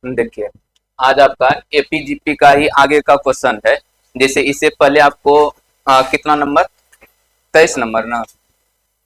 देखिए, आज आपका एपीजीपी का ही आगे का क्वेश्चन है। जैसे इससे पहले आपको कितना नंबर, 23 नंबर ना,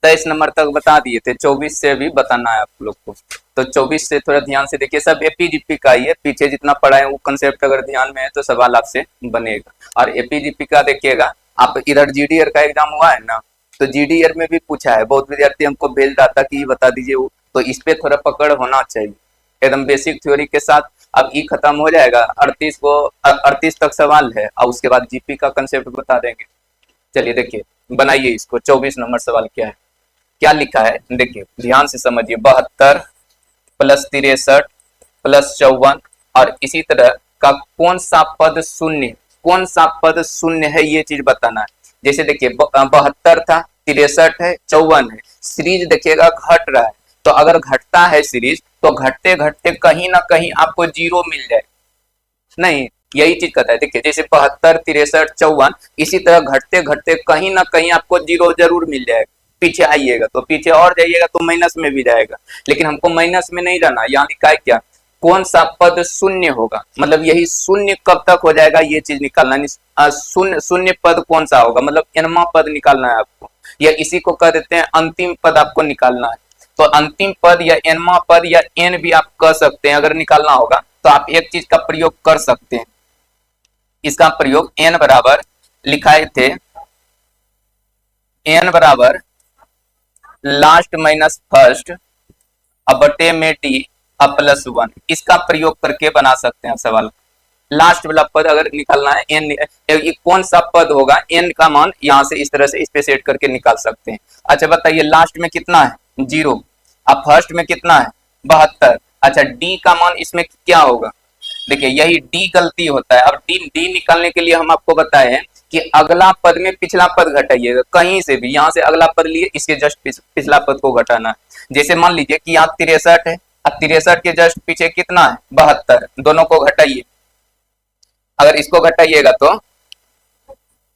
23 नंबर तक बता दिए थे, 24 से भी बताना है आप लोग को। तो 24 से थोड़ा ध्यान से देखिए, सब एपीजीपी का ही है, पीछे जितना पढ़ा है वो कंसेप्ट अगर ध्यान में है तो सवाल आपसे बनेगा। और एपीजीपी का देखिएगा, आप इधर जीडीआर का एग्जाम हुआ है ना, तो जीडीआर में भी पूछा है, बहुत विद्यार्थी हमको भेज रहा था कि ये बता दीजिए वो, तो इस पे थोड़ा पकड़ होना चाहिए एकदम बेसिक थ्योरी के साथ। अब ई खत्म हो जाएगा, 38 को 38 तक सवाल है और उसके बाद जीपी का कंसेप्ट बता देंगे। चलिए देखिए, बनाइए इसको। 24 नंबर सवाल क्या है, क्या लिखा है देखिए, ध्यान से समझिए। 72 प्लस 63 प्लस 54 और इसी तरह का कौन सा पद शून्य, कौन सा पद शून्य है, ये चीज बताना है। जैसे देखिए, 72 था, 63 है, 54 है, सीरीज देखिएगा घट रहा है। तो अगर घटता है सीरीज, तो घटते घटते कहीं ना कहीं आपको जीरो मिल जाए, नहीं यही चीज कहता है। देखिए जैसे 72 63 54, इसी तरह घटते घटते कहीं ना कहीं आपको जीरो जरूर मिल जाएगा। पीछे आइएगा तो पीछे और जाइएगा तो माइनस में भी जाएगा, लेकिन हमको माइनस में नहीं रहना। यहाँ लिखा है क्या, कौन सा पद शून्य होगा, मतलब यही शून्य कब तक हो जाएगा ये चीज निकालना है। शून्य शून्य पद कौन सा होगा, मतलब एनवा पद निकालना है आपको, या इसी को कह देते हैं अंतिम पद आपको निकालना है। तो अंतिम पद या एनवा पद या एन भी आप कह सकते हैं, अगर निकालना होगा तो आप एक चीज का प्रयोग कर सकते हैं। इसका प्रयोग एन बराबर लिखाए थे, एन बराबर लास्ट माइनस फर्स्ट अब बटे में डी अब प्लस 1, इसका प्रयोग करके बना सकते हैं सवाल। लास्ट वाला पद अगर निकालना है, एन कौन सा पद होगा, एन का मान यहां से इस तरह से इस पे सेट करके निकाल सकते हैं। अच्छा बताइए, लास्ट में कितना है, 0। अब फर्स्ट में कितना है, 72। अच्छा डी का मान इसमें क्या होगा, देखिए यही डी गलती होता है। अब डी डी निकालने के लिए हम आपको बताए हैं कि अगला पद में पिछला पद घटाइएगा, कहीं से भी, यहाँ से अगला पद लिए इसके जस्ट पिछला पद को घटाना है। जैसे मान लीजिए कि यहाँ 63 है, अब 63 के जस्ट पीछे कितना है, 72, दोनों को घटाइए। अगर इसको घटाइएगा तो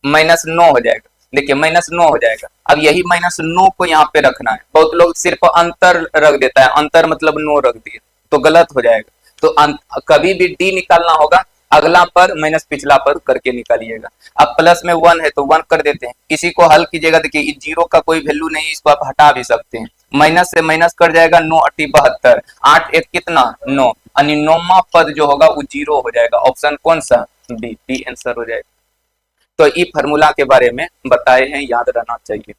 -9 हो जाएगा। देखिए -9 हो जाएगा। अब यही -9 को यहाँ पे रखना है। बहुत लोग सिर्फ अंतर रख देता है, अंतर मतलब 9 रख दिए तो गलत हो जाएगा। तो कभी भी डी निकालना होगा, अगला पद माइनस पिछला पद करके निकालिएगा। अब प्लस में 1 है तो 1 कर देते हैं, इसी को हल कीजिएगा। देखिए इस 0 का कोई वैल्यू नहीं, इसको आप हटा भी सकते हैं। माइनस से माइनस कर जाएगा, 9 8 72, 8 1 कितना 9, यानी 9वां पद जो होगा वो 0 हो जाएगा। ऑप्शन कौन सा, बी, बी आंसर हो जाएगा। तो ई फार्मूला के बारे में बताए हैं, याद रहना चाहिए।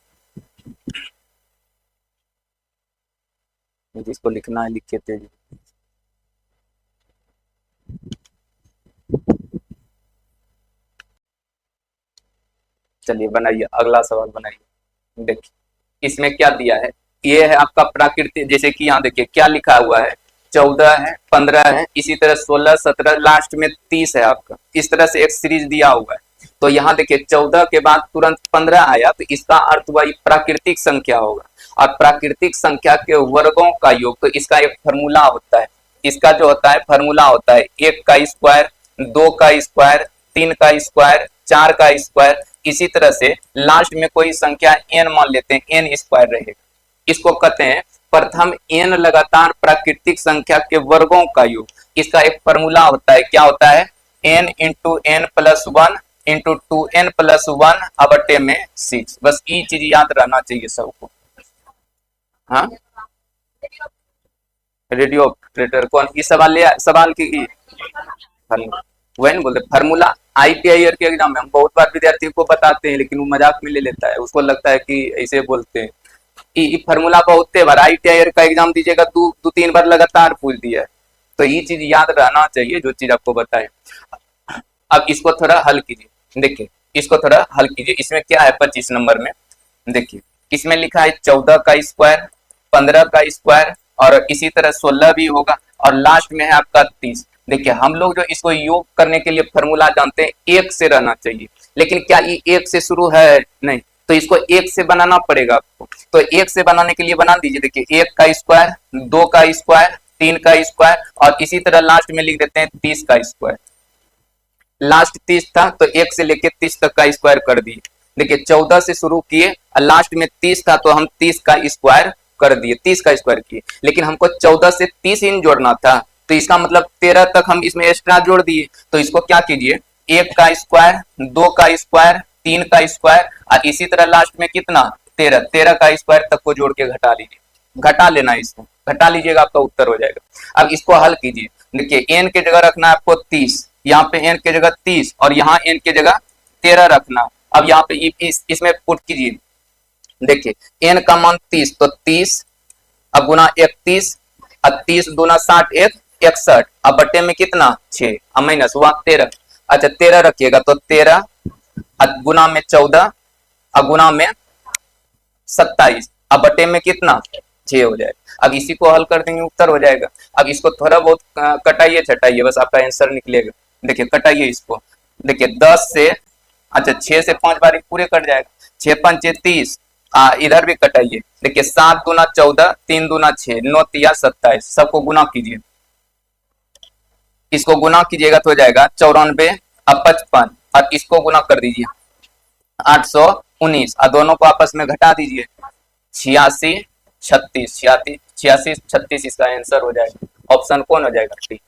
जिसको लिखना है लिख के तेजी। चलिए बनाइए, अगला सवाल बनाइए। देखिए इसमें क्या दिया है, ये है आपका प्राकृतिक। जैसे कि यहाँ देखिए क्या लिखा हुआ है, 14 है, 15 है, इसी तरह 16 17, लास्ट में 30 है आपका। इस तरह से एक सीरीज दिया हुआ है। तो यहाँ देखिए 14 के बाद तुरंत 15 आया, तो इसका अर्थ हुआ प्राकृतिक संख्या होगा। और प्राकृतिक संख्या के वर्गों का योग, तो इसका एक फॉर्मूला होता है। इसका जो होता है फॉर्मूला होता है 1 का स्क्वायर, 2 का स्क्वायर, 3 का स्क्वायर, 4 का स्क्वायर। इसी तरह से लास्ट में कोई संख्या n मान लेते हैं, n स्क्वायर रहेगा। इसको कहते हैं प्रथम n लगातार प्राकृतिक संख्या के वर्गों का योग। इसका एक फॉर्मूला होता है, क्या होता है, n into n plus 1 into 2n plus 1 बटे में 6। बस ये चीज याद रहना चाहिए सबको। हाँ, रेडियो ऑपरेटर कौन, ये सवाल की वही नहीं बोलते फार्मूला। आईटीआई के एग्जाम में हम बहुत बार विद्यार्थियों को बताते हैं, लेकिन वो मजाक में ले लेता है, उसको लगता है कि ऐसे बोलते हैं। ये फार्मूला बहुत बार आईटीआई का एग्जाम दीजिएगा, 2-3 बार लगातार पूछ दिया है। तो ये चीज याद रहना चाहिए जो चीज आपको बताए। अब इसको थोड़ा हल कीजिए, देखिए इसको थोड़ा हल कीजिए। इसमें क्या है 25 नंबर में, देखिए इसमें लिखा है 14 का स्क्वायर, 15 का स्क्वायर और इसी तरह 16 भी होगा, और लास्ट में है आपका 30। देखिए हम लोग जो इसको योग करने के लिए फॉर्मूला जानते हैं 1 से रहना चाहिए, लेकिन क्या ये 1 से शुरू है, नहीं, तो इसको 1 से बनाना पड़ेगा आपको। तो 1 से बनाने के लिए बना दीजिए। देखिए 1 का स्क्वायर, 2 का स्क्वायर, 3 का स्क्वायर और इसी तरह लास्ट में लिख देते हैं 30 का स्क्वायर। लास्ट 30 था तो 1 से लेके 30 तक का स्क्वायर कर दिए। देखिए 14 से शुरू किए और लास्ट में 30 था तो हम 30 का स्क्वायर कर दिए, 30 का स्क्वायर किए। लेकिन हमको 14 से 30 इन जोड़ना था, तो इसका मतलब 13 तक हम इसमें एक्स्ट्रा जोड़ दिए। तो इसको क्या कीजिए, 1 का स्क्वायर, 2 का स्क्वायर, 3 का स्क्वायर और इसी तरह लास्ट में कितना 13, 13 का स्क्वायर तक को जोड़ के घटा लीजिए, घटा लेना है, इसको घटा लीजिएगा, आपका उत्तर हो जाएगा। अब इसको हल कीजिए, देखिए एन के जगह रखना है आपको 30, यहाँ पे एन के जगह 30 और यहाँ एन के जगह 13 रखना। अब यहाँ पे इसमें पुट कीजिए, देखिए एन का मान 30, तो 30 अब गुना 31 और 30 दूना 60, 61 अब बटे में कितना 6 अब माइनस हुआ 13। अच्छा 13 रखिएगा, तो 13 गुना में 14 और गुना में 27 अब बटे में कितना 6 हो जाएगा। अब इसी को हल कर देंगे, उत्तर हो जाएगा। अब इसको थोड़ा बहुत कटाइए छटाइए, बस आपका आंसर निकलेगा। देखिए कटाइए इसको, देखिए 10 से, अच्छा 6 से 5 बार पूरे कट जाएगा, 6 पंचे 30, इधर भी कटाइए, देखिए 7 दूना 14, 3 दूना 6, 9 तिया 27, सबको गुना कीजिए, इसको गुना कीजिएगा तो हो जाएगा 94 और 55 और इसको गुना कर दीजिए 819 और दोनों को आपस में घटा दीजिए 86 36, 86 36 इसका आंसर हो जाएगा। ऑप्शन कौन हो जाएगा डी।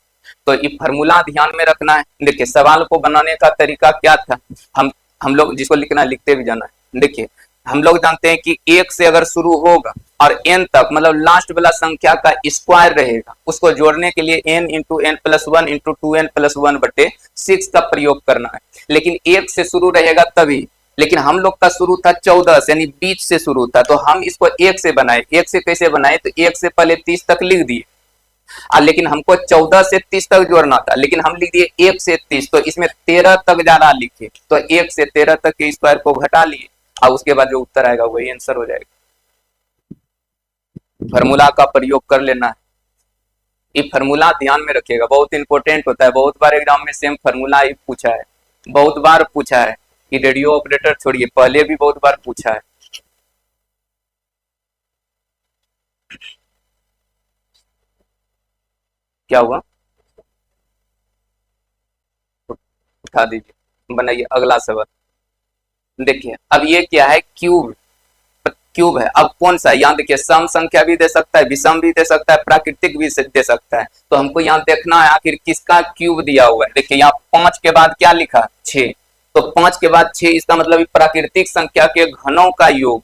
तो ये फार्मूला ध्यान में रखना है। देखिए सवाल को बनाने का तरीका क्या था, हम लोग जिसको लिखना है लिखते भी जाना है। देखिए हम लोग जानते हैं कि 1 से अगर शुरू होगा और n तक मतलब लास्ट वाला संख्या का स्क्वायर रहेगा, उसको जोड़ने के लिए n into n plus 1 into 2n plus 1 बटे 6 का प्रयोग करना है। लेकिन 1 से शुरू रहेगा तभी, लेकिन हम लोग का शुरू था 14 से, यानी बीच से शुरू था, तो हम इसको 1 से बनाए। 1 से कैसे बनाए, तो 1 से पहले 30 तक लिख दिए, लेकिन हमको 14 से 30 तक जोड़ना था, लेकिन हम लिख दिए 1 से 30, तो इसमें 13 तक जाना लिखे, तो 1 से 13 तक के स्क्वायर को घटा लिए और उसके बाद जो उत्तर आएगा वही आंसर हो जाएगा। फार्मूला का प्रयोग कर लेना है, ये फार्मूला ध्यान में रखिएगा, बहुत इंपॉर्टेंट होता है। बहुत बार एग्जाम में सेम फार्मूला ही पूछा है, बहुत बार पूछा है कि रेडियो ऑपरेटर छोड़िए, पहले भी बहुत बार पूछा है। क्या हुआ, उठा दीजिए, बनाइए अगला सवाल। देखिए अब ये क्या है, क्यूब, क्यूब है। अब कौन सा, यहाँ देखिए सम संख्या भी दे सकता है, विषम भी दे सकता है, प्राकृतिक भी दे सकता है, तो हमको यहाँ देखना है आखिर किसका क्यूब दिया हुआ है। देखिए यहाँ 5 के बाद क्या लिखा 6, तो 5 के बाद 6, इसका मतलब प्राकृतिक संख्या के घनों का योग।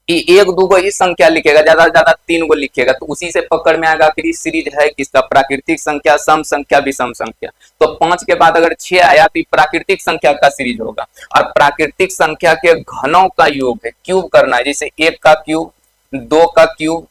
एक दो को ही संख्या लिखेगा, ज्यादा से ज्यादा 3 को लिखेगा, तो उसी से पकड़ में आएगा आखिर सीरीज है किसका, प्राकृतिक संख्या, सम संख्या, विषम संख्या। तो 5 के बाद अगर 6 आया तो प्राकृतिक संख्या का सीरीज होगा, और प्राकृतिक संख्या के घनों का योग है, क्यूब करना है। जैसे 1 का क्यूब, 2 का क्यूब,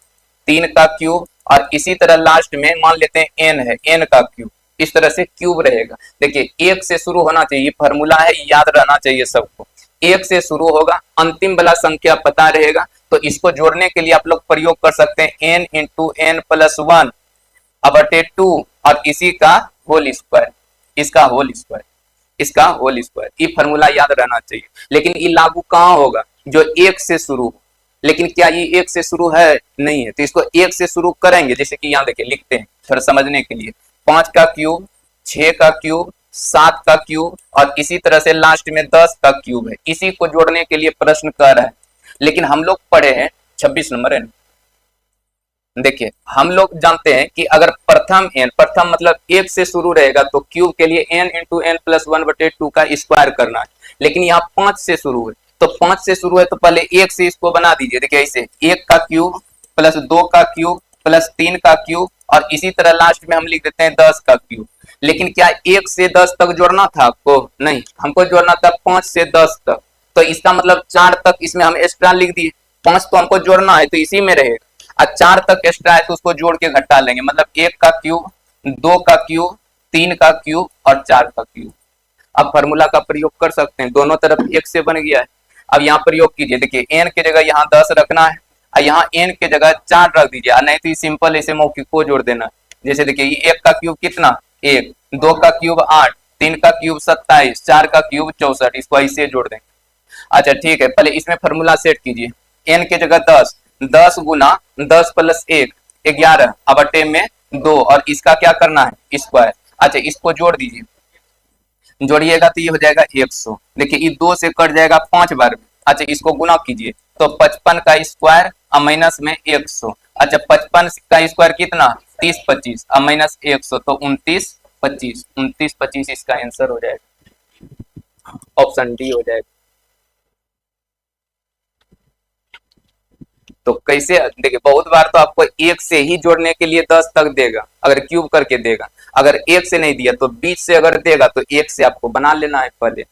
3 का क्यूब, और इसी तरह लास्ट में मान लेते हैं n है, n का क्यूब, इस तरह से क्यूब रहेगा। देखिए 1 से शुरू होना चाहिए, फार्मूला है, याद रहना चाहिए सबको। 1 से शुरू होगा, अंतिम वाला संख्या पता रहेगा, तो इसको जोड़ने के लिए आप लोग प्रयोग कर सकते हैं n इंटू एन प्लस 1 बटे 2 और इसी का होल स्क्वायर, इसका होल स्क्वायर, इसका होल स्क्वायर। ये फार्मूला याद रहना चाहिए। लेकिन ये लागू कहाँ होगा, जो 1 से शुरू हो, लेकिन क्या ये 1 से शुरू है, नहीं है, तो इसको 1 से शुरू करेंगे। जैसे कि यहाँ देखिए लिखते हैं थोड़ा समझने के लिए, 5 का क्यूब, 6 का क्यूब, 7 का क्यूब, और इसी तरह से लास्ट में 10 का क्यूब है। इसी को जोड़ने के लिए प्रश्न कर रहा है, लेकिन हम लोग पढ़े हैं 26 नंबर है। देखिए हम लोग जानते हैं कि अगर प्रथम n, प्रथम मतलब 1 से शुरू रहेगा, तो क्यूब के लिए n इंटू एन प्लस 1 बटे 2 का स्क्वायर करना है। लेकिन यहाँ 5 से शुरू है, तो 5 से शुरू है तो पहले 1 से इसको बना दीजिए। देखिए ऐसे 1 का क्यूब प्लस 2 का क्यूब प्लस 3 का क्यूब, और इसी तरह लास्ट में हम लिख देते हैं 10 का क्यूब। लेकिन क्या 1 से 10 तक जोड़ना था आपको, नहीं, हमको जोड़ना था 5 से 10 तक, तो इसका मतलब 4 तक इसमें हम एक्स्ट्रा लिख दिए। 5 तो हमको जोड़ना है तो इसी में रहेगा, और 4 तक एक्स्ट्रा है तो उसको जोड़ के घटा लेंगे, मतलब 1 का क्यूब, 2 का क्यूब, 3 का क्यूब और 4 का क्यूब। अब फार्मूला का प्रयोग कर सकते हैं, दोनों तरफ 1 से बन गया है। अब यहाँ प्रयोग कीजिए, देखिए n के जगह यहाँ 10 रखना है, और यहाँ n के जगह 4 रख दीजिए, नहीं तो सिंपल ऐसे मौखिक को जोड़ देना। जैसे देखिए ये 1 का क्यूब कितना 1, 2 का क्यूब 8, 3 का क्यूब 27, 4 का क्यूब 64, इसको ऐसे जोड़ देंगे। अच्छा ठीक है, पहले इसमें फार्मूला सेट कीजिए, n के जगह 10, 10 गुना 10 प्लस 1 11 बटे में 2, और इसका क्या करना है स्क्वायर। अच्छा इसको जोड़ दीजिए, जोड़िएगा तो ये हो जाएगा 100। देखिए ये 2 से कट जाएगा 5 बार में। अच्छा इसको गुना कीजिए तो 55 का स्क्वायर और माइनस में 100। अच्छा 55 का स्क्वायर कितना 30 25 अब माइनस 100 तो 29 25 इसका आंसर हो जाएगा, ऑप्शन डी हो जाएगा। तो कैसे देखिए, बहुत बार तो आपको एक से ही जोड़ने के लिए 10 तक देगा, अगर क्यूब करके देगा। अगर एक से नहीं दिया तो 20 से अगर देगा तो एक से आपको बना लेना है पहले।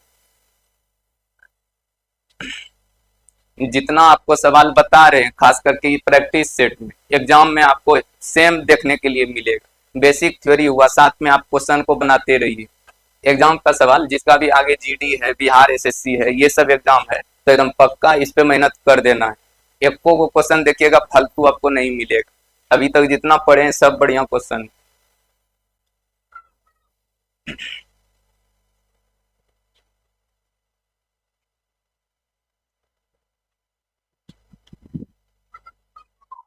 जितना आपको सवाल बता रहे हैं, खास करके प्रैक्टिस सेट में, एग्जाम में आपको सेम देखने के लिए मिलेगा। बेसिक थ्योरी हुआ, साथ में आप क्वेश्चन को बनाते रहिए। एग्जाम का सवाल जिसका भी आगे जीडी है, बिहार एसएससी है, ये सब एग्जाम है, तो एकदम पक्का इस पे मेहनत कर देना है। एक को क्वेश्चन देखिएगा फालतू आपको नहीं मिलेगा। अभी तक जितना पढ़े हैं सब बढ़िया क्वेश्चन।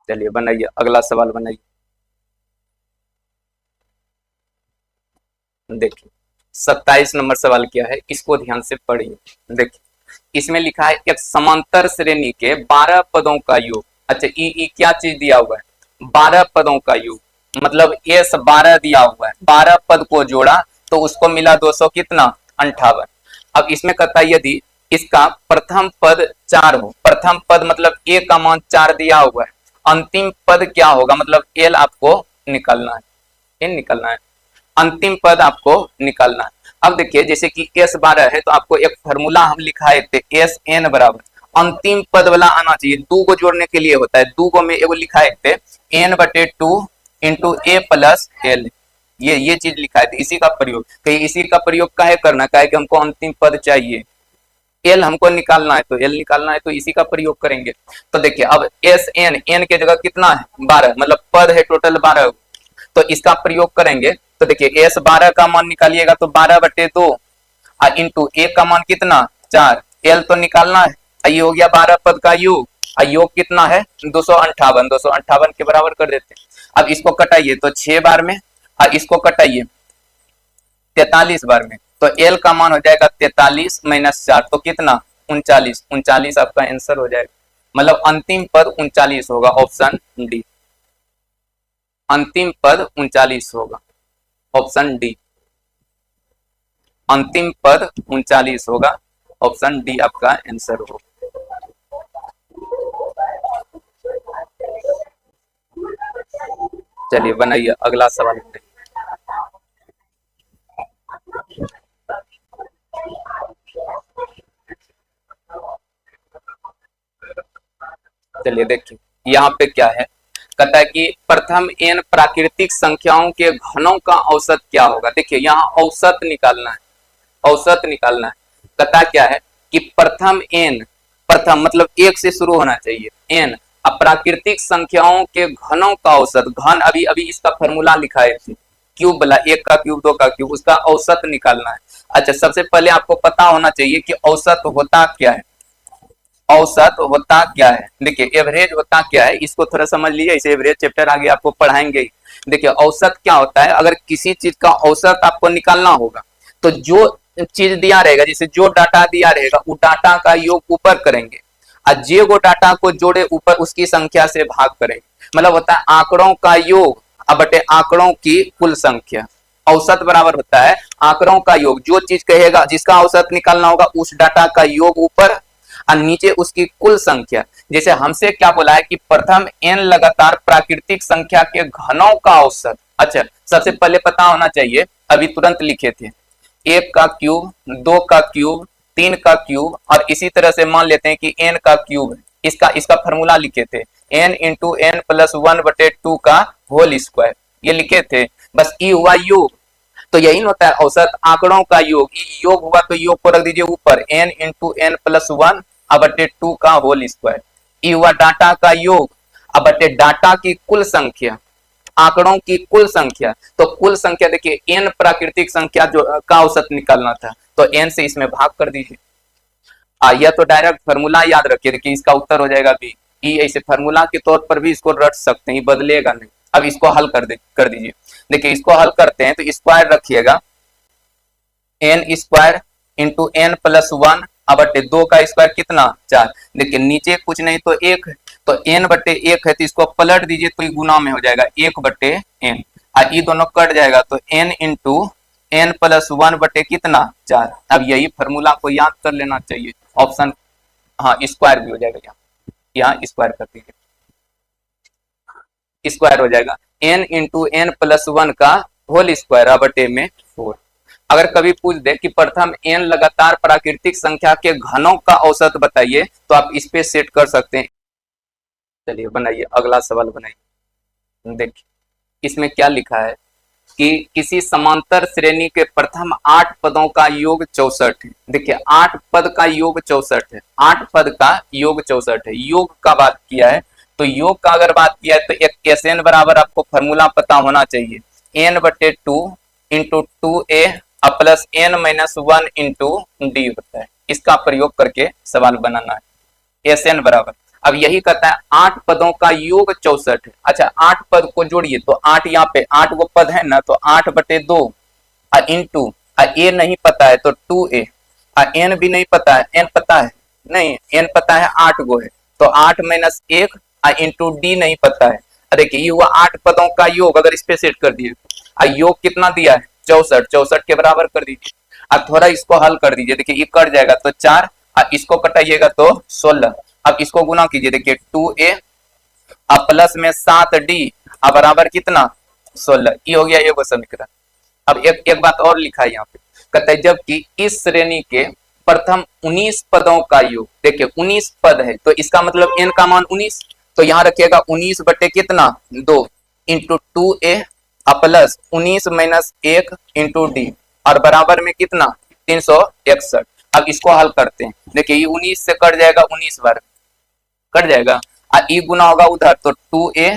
चलिए बनाइए, अगला सवाल बनाइए। देखिए 27 नंबर सवाल क्या है, इसको ध्यान से पढ़िए। देखिए इसमें लिखा है एक समांतर श्रेणी के 12 पदों का योग। अच्छा ई क्या चीज दिया हुआ है, 12 पदों का योग, मतलब एस 12 दिया हुआ है, 12 पद को जोड़ा तो उसको मिला 200 कितना 58। अब इसमें कहता है यदि इसका प्रथम पद 4 हो, प्रथम पद मतलब ए का मान 4 दिया हुआ है, अंतिम पद क्या होगा, मतलब एल आपको निकालना है, एल निकालना है, अंतिम पद आपको निकालना है। अब देखिए जैसे कि एस 12 है तो आपको एक फॉर्मूला हम लिखाए थे, एस एन बराबर अंतिम पद वाला आना चाहिए, दो को जोड़ने के लिए होता है, दो को में एगो लिखाए थे एन बटे 2 इंटू ए प्लस एल, ये चीज लिखाए थे, इसी का प्रयोग। तो इसी का प्रयोग काहे करना, काहे कि हमको अंतिम पद चाहिए, एल हमको निकालना है, तो एल निकालना है तो इसी का प्रयोग करेंगे। तो देखिए अब एस एन, एन के जगह कितना है 12, मतलब पद है टोटल 12, तो इसका प्रयोग करेंगे। तो देखिए एस 12 का मान निकालिएगा तो 12 बटे 2 और इंटू ए का मान कितना 4, एल तो निकालना है, ये हो गया 12 पद का योग, और योग कितना है 258, 258 के बराबर कर देते हैं। अब इसको कटाइए तो 6 बार में, और इसको कटाइए 43 बार में, तो एल का मान हो जाएगा 43 माइनस 4 तो कितना 39, 39 आपका आंसर हो जाएगा, मतलब अंतिम पद 39 होगा, ऑप्शन डी, अंतिम पद 39 होगा, ऑप्शन डी, अंतिम पद 39 होगा, ऑप्शन डी आपका आंसर होगा। चलिए बनाइए, अगला सवाल करें। चलिए देखिए यहाँ पे क्या है, कहता है कि प्रथम एन प्राकृतिक संख्याओं के घनों का औसत क्या होगा। देखिए यहाँ औसत निकालना है, औसत निकालना है। कहता क्या है कि प्रथम एन, प्रथम मतलब एक से शुरू होना चाहिए, एन अप्राकृतिक संख्याओं के घनों का औसत, घन अभी अभी इसका फॉर्मूला लिखा है, क्यूब वाला, एक का क्यूब 2 का क्यूब, उसका औसत निकालना है। अच्छा सबसे पहले आपको पता होना चाहिए कि औसत होता क्या है, औसत होता क्या है। देखिए एवरेज होता क्या है, इसको थोड़ा समझ लीजिए, इसे एवरेज चैप्टर आगे आपको पढ़ाएंगे। देखिए औसत क्या होता है, अगर किसी चीज का औसत आपको निकालना होगा तो जो चीज दिया रहेगा, जैसे जो डाटा दिया रहेगा वो डाटा का योग ऊपर करेंगे, और जे वो डाटा को जोड़े ऊपर उसकी संख्या से भाग करेंगे, मतलब होता है आंकड़ों का योग अब बटे आंकड़ों की कुल संख्या। औसत बराबर होता है आंकड़ों का योग, जो चीज कहेगा जिसका औसत निकालना होगा उस डाटा का योग ऊपर और नीचे उसकी कुल संख्या। जैसे हमसे क्या बोला है कि प्रथम एन लगातार प्राकृतिक संख्या के घनों का औसत। अच्छा सबसे पहले पता होना चाहिए, अभी तुरंत लिखे थे, 1 का क्यूब, 2 का क्यूब, 3 का क्यूब, और इसी तरह से मान लेते हैं कि n का क्यूब, इसका फॉर्मूला लिखे थे n इंटू एन प्लस 1 बटे 2 का होल स्क्वायर, ये लिखे थे। बस ई हुआ योग, तो यही होता है औसत आंकड़ों का योग, योग हुआ तो योग को रख दीजिए ऊपर, n इंटू एन प्लस 1 बटे 2 का होल स्क्वायर, ई हुआ डाटा का योग बटे डाटा की कुल संख्या, आंकड़ों की कुल संख्या। तो कुल संख्या देखिए n प्राकृतिक संख्या जो का औसत निकालना था, तो n से इसमें भाग कर दीजिए। या तो डायरेक्ट फॉर्मूला याद रखिए, देखिए इसका उत्तर हो जाएगा बी। ई ऐसे फॉर्मूला के तौर पर भी इसको रट सकते हैं, बदलेगा नहीं। अब इसको हल कर दीजिए। देखिए इसको हल करते हैं तो स्क्वायर रखिएगा, n square into n plus 1 बटे 2 का स्क्वायर कितना 4। देखिए नीचे कुछ नहीं तो 1 है, तो n बटे 1 है तो इसको पलट दीजिए तो गुना में हो जाएगा 1 बटे एन, और ये दोनों कट जाएगा तो एन इंटू एन प्लस 1 बटे कितना 4। अब यही फॉर्मूला को याद कर लेना चाहिए। ऑप्शन हाँ स्क्वायर भी हो जाएगा, यहाँ स्क्वायर कर दीजिए, स्क्वायर हो जाएगा एन इंटू एन प्लस 1 का होल स्क्वायर बटे में 4। अगर कभी पूछ दे कि प्रथम एन लगातार प्राकृतिक संख्या के घनों का औसत बताइए तो आप इस पे सेट कर सकते हैं। चलिए बनाइए, अगला सवाल बनाइए। देखिए इसमें क्या लिखा है कि किसी समांतर श्रेणी के प्रथम 8 पदों का योग 64 है। देखिए 8 पद का योग 64 है, 8 पद का योग 64 है। योग का बात किया है तो योग का अगर बात किया है तो एक एस एन बराबर आपको फॉर्मूला पता होना चाहिए, एन बटे 2 into 2a plus n minus 1 into D होता है। इसका प्रयोग करके सवाल बनाना है। एस एन बराबर, अब यही कहता है 8 पदों का योग 64 है। अच्छा 8 पद को जोड़िए तो 8 यहाँ पे 8 गो पद है ना, तो 8 बटे 2 इंटू ए नहीं पता है तो 2a, एन भी नहीं पता है, एन पता है नहीं, एन पता है 8 गो है तो 8 माइनस 1 इंटू डी नहीं पता है। देखिए ये हुआ 8 पदों का योग, अगर इस पे सेट कर दिए योग कितना दिया है 64, 64 के बराबर कर दीजिए। अब थोड़ा इसको हल कर दीजिए, देखिए ये कट जाएगा तो 4 इसको कटाइएगा तो 16। अब इसको गुना कीजिए, देखिए 2a प्लस में 7d बराबर कितना 16, ये हो गया ये वो समीकरण। अब एक बात और लिखा है यहाँ पे, कहता है जबकि इस श्रेणी के प्रथम 19 पदों का योग, देखिए 19 पद है तो इसका मतलब n का मान 19, तो यहाँ रखिएगा 19 बटे कितना 2 into 2a plus 19 minus 1 into D और बराबर में कितना 361। अब इसको हल करते हैं, देखिए ये 19 से कट जाएगा, 19 बार कट जाएगा ई गुना होगा उधर तो 2a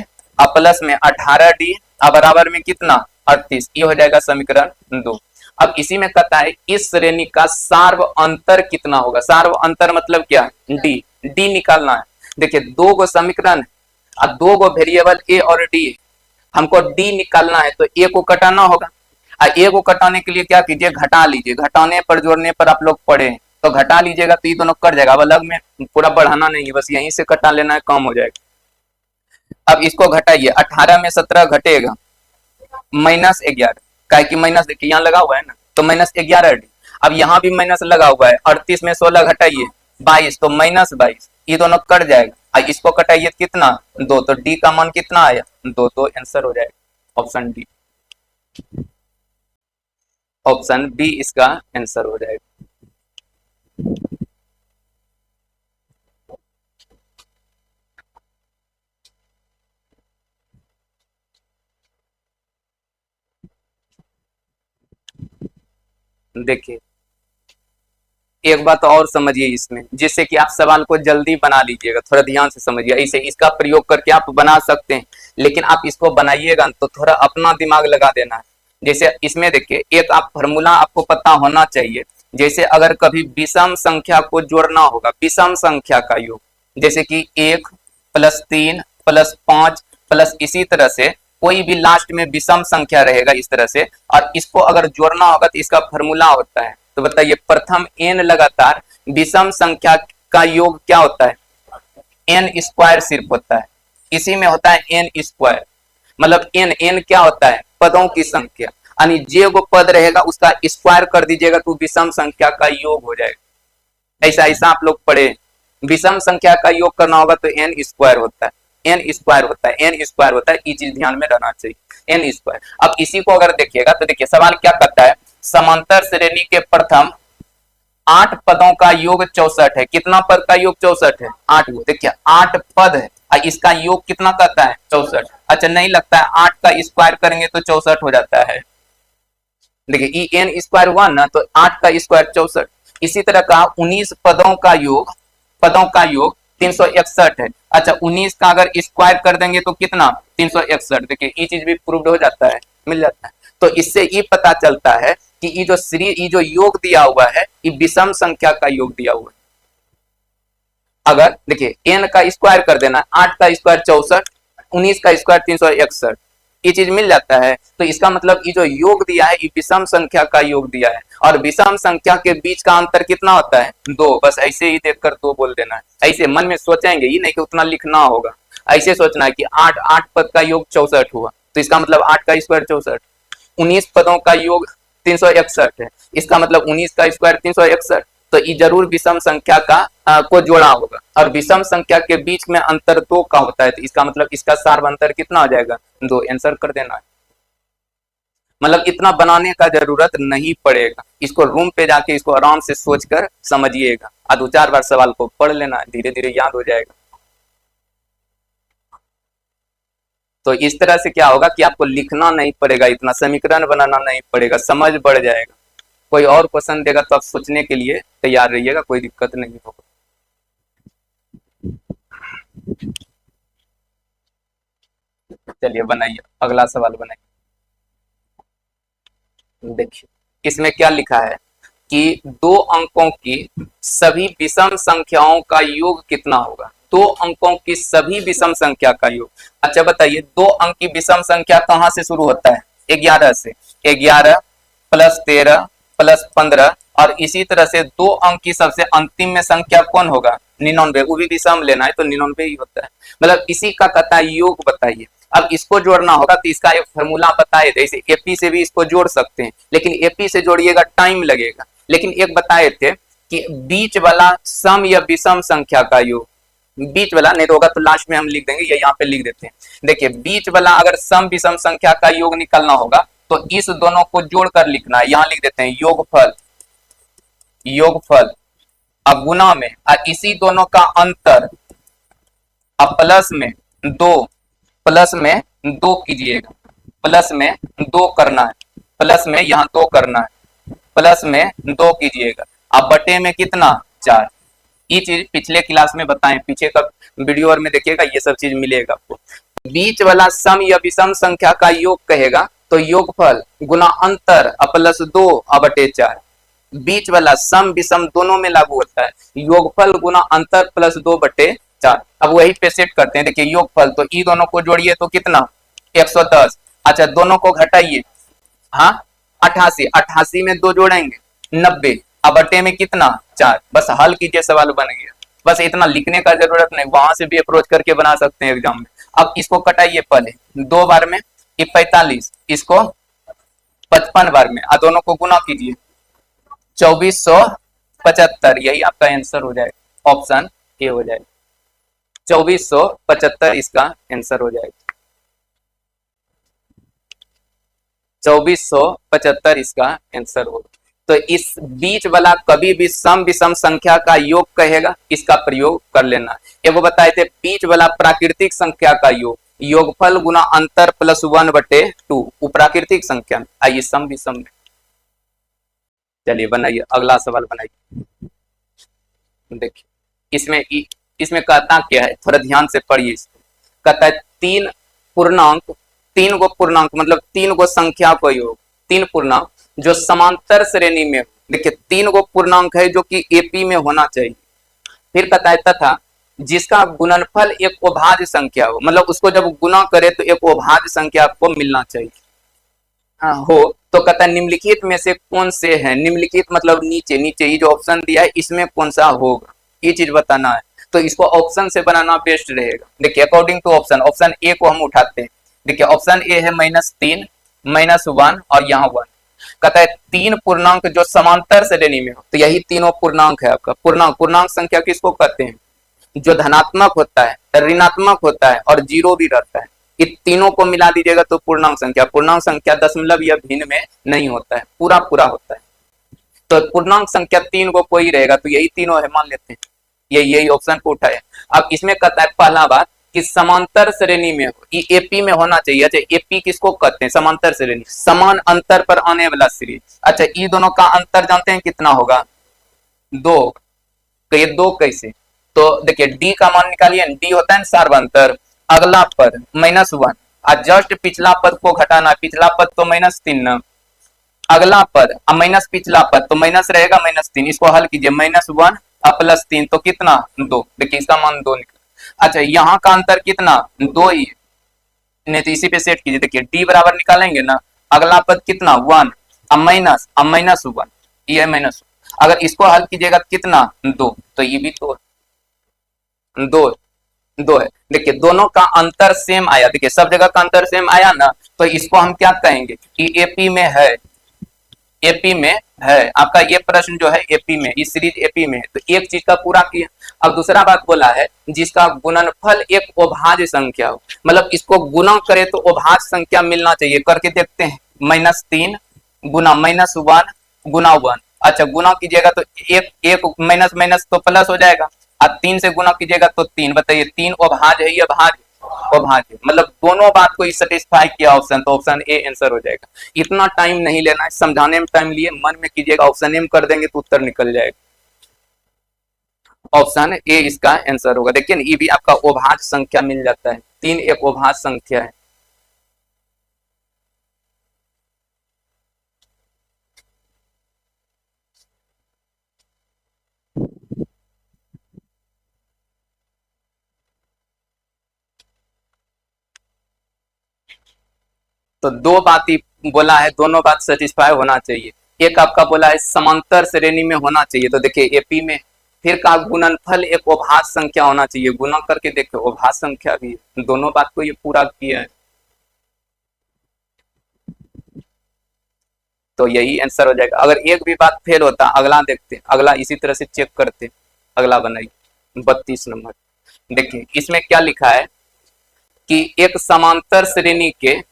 प्लस में 18d बराबर में कितना 38, ये हो जाएगा समीकरण 2। अब इसी में कहता है इस श्रेणी का सार्व अंतर कितना होगा। सार्व अंतर मतलब क्या, डी निकालना है। देखिए 2 गो समीकरण है, 2 गो वेरिएबल ए और डी, हमको डी निकालना है तो ए को कटाना होगा। ए को कटाने के लिए क्या कीजिए, घटा लीजिए, घटाने पर जोड़ने पर आप लोग पढ़े तो घटा लीजिएगा तो ये दोनों कट जाएगा। अब अलग में पूरा बढ़ाना नहीं है, बस यहीं से कटा लेना है, कम हो जाएगा। अब इसको घटाइए, 18 में 17 घटेगा माइनस 11, क्या कि माइनस देखिए यहाँ लगा हुआ है ना तो माइनस 11 डी। अब यहाँ भी माइनस लगा हुआ है, 38 में 16 घटाइए 22 तो माइनस 22, ये दोनों कट जाएगा। इसको कटाइए कितना 2, तो डी का मान कितना आया 2, तो आंसर हो जाएगा ऑप्शन डी, ऑप्शन बी इसका आंसर हो जाएगा। देखिए एक बात और समझिए इसमें, जिससे कि आप सवाल को जल्दी बना लीजिएगा, थोड़ा ध्यान से समझिए। इसे इसका प्रयोग करके आप बना सकते हैं, लेकिन आप इसको बनाइएगा तो थोड़ा अपना दिमाग लगा देना है। जैसे इसमें देखिए एक आप फॉर्मूला आपको पता होना चाहिए, जैसे अगर कभी विषम संख्या को जोड़ना होगा, विषम संख्या का योग, जैसे कि 1 प्लस 3 प्लस 5 प्लस इसी तरह से कोई भी लास्ट में विषम संख्या रहेगा इस तरह से, और इसको अगर जोड़ना होगा तो इसका फॉर्मूला होता है। तो बताइए प्रथम n लगातार विषम संख्या का योग क्या होता है, n स्क्वायर सिर्फ होता है, इसी में होता है n स्क्वायर, मतलब n क्या होता है पदों की संख्या, यानी जे वो पद रहेगा उसका स्क्वायर कर दीजिएगा तो विषम संख्या का योग हो जाएगा। ऐसा आप लोग पढ़े, विषम संख्या का योग करना होगा तो n स्क्वायर होता है, n स्क्वायर होता है, n स्क्वायर होता है, ये चीज ध्यान में रहना चाहिए, n स्क्वायर। अब इसी को अगर देखिएगा तो देखिए सवाल क्या करता है, समांतर श्रेणी के प्रथम 8 पदों का योग 64 है। कितना पद का योग 64 है 8 गो, देखिए 8 पद है इसका योग कितना कहता है 64। अच्छा नहीं लगता है 8 का स्क्वायर करेंगे तो 64 हो जाता है, देखिए ई n स्क्वायर हुआ ना तो 8 का स्क्वायर 64। इसी तरह का 19 पदों का योग 361 है। अच्छा 19 का अगर स्क्वायर कर देंगे तो कितना 361, देखिए ये चीज भी प्रूव्ड हो जाता है, मिल जाता है। तो इससे ये पता चलता है कि ये जो योग दिया हुआ है ये विषम संख्या का योग दिया हुआ है। अगर देखिए n का स्क्वायर कर देना, 8 का स्क्वायर 64, 19 का स्क्वायर 361, ये चीज मिल जाता है। तो इसका मतलब ये जो योग दिया है ये विषम संख्या का योग दिया है, और विषम संख्या के बीच का अंतर कितना होता है 2, बस ऐसे ही देखकर 2 बोल देना है। ऐसे मन में सोचेंगे ही नहीं कि उतना लिखना होगा, ऐसे सोचना है कि 8 पद का योग 64 हुआ तो इसका मतलब 8 का स्क्वायर 64, 19 पदों का योग 361 है, इसका मतलब 19 का स्क्वायर 361। तो ये जरूर विषम संख्या का को जोड़ा होगा, और विषम संख्या के बीच में अंतर 2 का होता है, तो इसका मतलब इसका सार्व अंतर कितना हो जाएगा, 2। आंसर कर देना है। मतलब इतना बनाने का जरूरत नहीं पड़ेगा, इसको रूम पे जाके इसको आराम से सोचकर समझिएगा, और 2-4 बार सवाल को पढ़ लेना, धीरे धीरे याद हो जाएगा। तो इस तरह से क्या होगा कि आपको लिखना नहीं पड़ेगा, इतना समीकरण बनाना नहीं पड़ेगा, समझ बढ़ जाएगा। कोई और क्वेश्चन देगा तो आप सोचने के लिए तैयार रहिएगा, कोई दिक्कत नहीं होगा। चलिए बनाइए, अगला सवाल बनाइए। देखिए इसमें क्या लिखा है कि 2 अंकों की सभी विषम संख्याओं का योग कितना होगा। 2 अंकों की सभी विषम संख्या का योग। अच्छा बताइए, 2 अंक की विषम संख्या कहां से शुरू होता है, 11 से। 11 प्लस 13 प्लस 15, और इसी तरह से 2 अंक की सबसे अंतिम में संख्या कौन होगा, 99, वो भी विषम लेना है तो 99 ही होता है। मतलब इसी का कहता है योग बताइए। अब इसको जोड़ना होगा तो इसका एक फॉर्मूला बताए थे, इसे एपी से भी इसको जोड़ सकते हैं, लेकिन एपी से जोड़िएगा टाइम लगेगा। लेकिन एक बताए थे कि बीच वाला सम या विषम संख्या का योग, बीच वाला नहीं तो होगा तो लास्ट में हम लिख देंगे, या यहाँ पे लिख देते हैं। देखिए बीच वाला अगर सम विषम संख्या का योग निकालना होगा तो इस दोनों को जोड़कर लिखना है, यहाँ लिख देते हैं योगफल, योगफल अब गुना में, और इसी दोनों का अंतर अब प्लस में 2, प्लस में 2 कीजिएगा, प्लस में 2 करना है, प्लस में यहाँ 2 करना है, प्लस में 2 कीजिएगा, अब बटे में कितना 4। ये चीज पिछले क्लास में बताएं, पीछे का वीडियो और में देखिएगा, ये सब चीज मिलेगा आपको। बीच वाला सम या विषम संख्या का योग कहेगा तो योगफल गुना अंतर प्लस 2 बटे 4। बीच वाला सम विषम दोनों में लागू होता है, योगफल गुना अंतर प्लस 2 बटे 4। अब वही पे सेट करते हैं। देखिए योगफल तो ई दोनों को जोड़िए तो कितना 110। अच्छा दोनों को घटाइए, हाँ 88, 88 में 2 जोड़ेंगे 90, अब बटे में कितना 4। बस हल कीजिए, सवाल बन गया। बस इतना लिखने का जरूरत नहीं, वहां से भी अप्रोच करके बना सकते हैं एग्जाम में। अब इसको कटाइए पहले 2 बार में, ये 45, इसको 55 बार में, और दोनों को गुना कीजिए 2475। यही आपका आंसर हो जाएगा, ऑप्शन ए हो जाएगा, 2475 इसका आंसर हो जाएगा, 2475 इसका आंसर होगा। तो इस बीच वाला कभी भी सम विषम संख्या का योग कहेगा, इसका प्रयोग कर लेना। एगो बताए थे बीच वाला प्राकृतिक संख्या का योग, योगफल गुना अंतर प्लस 1 बटे 2, वो प्राकृतिक संख्या में, आइए सम विषम में। चलिए बनाइए, अगला सवाल बनाइए। देखिए इसमें कहता क्या है, थोड़ा ध्यान से पढ़िए इसको। कहता है 3 पूर्णांक, 3 गो पूर्णांक मतलब 3 गो संख्या का योग, 3 पूर्णांक जो समांतर श्रेणी में। देखिए 3 गो पूर्णांक है जो कि एपी में होना चाहिए। फिर कहता है तथा जिसका गुणनफल एक अभाज्य संख्या हो, मतलब उसको जब गुना करे तो एक अभाज्य संख्या आपको मिलना चाहिए हो। तो कहता है निम्नलिखित में से कौन से है, निम्नलिखित मतलब नीचे, नीचे ये जो ऑप्शन दिया है इसमें कौन सा होगा, ये चीज बताना है। तो इसको ऑप्शन से बनाना बेस्ट रहेगा। देखिए according to option, option A को हम उठाते हैं। देखिए ऑप्शन ए है -3, -1 और यहाँ 1। कहता है 3 पूर्णांक जो समांतर श्रेणी में हो, तो यही तीनों पूर्णांक है आपका। पूर्णांक संख्या किसको कहते हैं, जो धनात्मक होता है, ऋणात्मक होता है और 0 भी रहता है, इन तीनों को मिला दीजिएगा तो पूर्णांक संख्या। पूर्णांक संख्या दशमलव या भिन्न में नहीं होता है, पूरा पूरा होता है। तो पूर्णांक संख्या 3 को कोई रहेगा, तो यही तीनों है, मान लेते हैं यही ऑप्शन को उठाए। अब इसमें कहता है पहला बात कि समांतर श्रेणी में हो, ये एपी में होना चाहिए। अच्छा एपी किसको कहते हैं, समांतर श्रेणी, समान अंतर पर आने वाला सीरीज। अच्छा ये दोनों का अंतर जानते हैं कितना होगा, 2। तो ये 2 कैसे, तो देखिए डी का मान निकालिए, डी होता है सार्वंतर। अगला पद -1, और जस्ट पिछला पद को घटाना, पिछला पद तो -3 ना, अगला पद माइनस पिछला पद तो माइनस रहेगा -3। इसको हल कीजिए, -1 प्लस 3 तो कितना 2। देखिए इसका मान 2 निकला। अच्छा यहाँ का अंतर कितना 2 ही, नहीं तो इसी पे सेट कीजिए। देखिए डी बराबर निकालेंगे ना, अगला पद कितना 1, अब -1, ये है -1। अगर इसको हल कीजिएगा कितना 2, तो ये भी 2, दो है। देखिए दोनों का अंतर सेम आया, देखिए सब जगह का अंतर सेम आया ना, तो इसको हम क्या कहेंगे कि एपी में है, एपी में है। आपका ये प्रश्न जो है एपी में, इस सीरीज एपी में है, तो एक चीज का पूरा किया। अब दूसरा बात बोला है जिसका गुणनफल एक अभाज्य संख्या हो, मतलब इसको गुणा करे तो अभाज्य संख्या मिलना चाहिए। करके देखते हैं, -3 गुना -1 गुना 1। अच्छा गुना कीजिएगा तो एक एक माइनस माइनस तो प्लस हो जाएगा, अब 3 से गुना कीजिएगा तो 3। बताइए 3 अभाज्य है या भाज्य? अभाज्य, मतलब दोनों बात को सेटिस्फाई किया ऑप्शन, तो ऑप्शन ए आंसर हो जाएगा। इतना टाइम नहीं लेना है, समझाने में टाइम लिए मन में कीजिएगा, ऑप्शन ए में कर देंगे तो उत्तर निकल जाएगा। ऑप्शन ए इसका आंसर होगा। देखिए ये भी आपका अभाज्य संख्या मिल जाता है, 3 एक अभाज्य संख्या है। तो दो बात ही बोला है, दोनों बात सेटिस्फाई होना चाहिए। एक आपका बोला है समांतर श्रेणी में होना चाहिए, तो देखिए एपी में। फिर का गुणनफल एक अभाज्य संख्या होना चाहिए, गुना करके देखो अभाज्य संख्या भी है। दोनों बात को ये पूरा किया है, तो यही आंसर हो जाएगा। अगर एक भी बात फेल होता, अगला देखते, अगला इसी तरह से चेक करते। अगला बनाइए 32 नंबर। देखिए इसमें क्या लिखा है कि एक समांतर श्रेणी के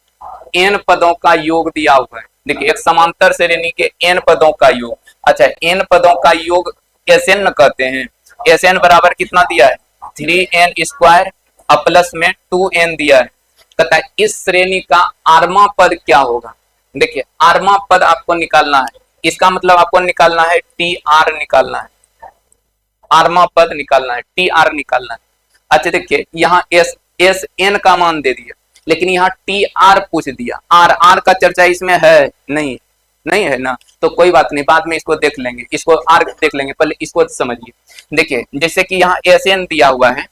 n पदों का योग दिया हुआ है। देखिए एक समांतर श्रेणी के n पदों का योग, अच्छा n पदों का योग Sn कहते हैं। Sn बराबर कितना दिया है? 3n स्क्वायर प्लस में 2n दिया है। कहता है इस श्रेणी का आरवा पद क्या होगा। देखिए आरवा पद आपको निकालना है, इसका मतलब आपको निकालना है टी आर निकालना है, आरवा पद निकालना है, टी आर निकालना है। अच्छा देखिए यहाँ एस एन का मान दे दिया, लेकिन यहाँ टी आर पूछ दिया। आर आर का चर्चा इसमें है नहीं, नहीं है ना, तो कोई बात नहीं, बाद में इसको देख लेंगे, इसको आर देख लेंगे, पहले इसको समझिए। देखिए जैसे कि यहाँ एस एन दिया हुआ है,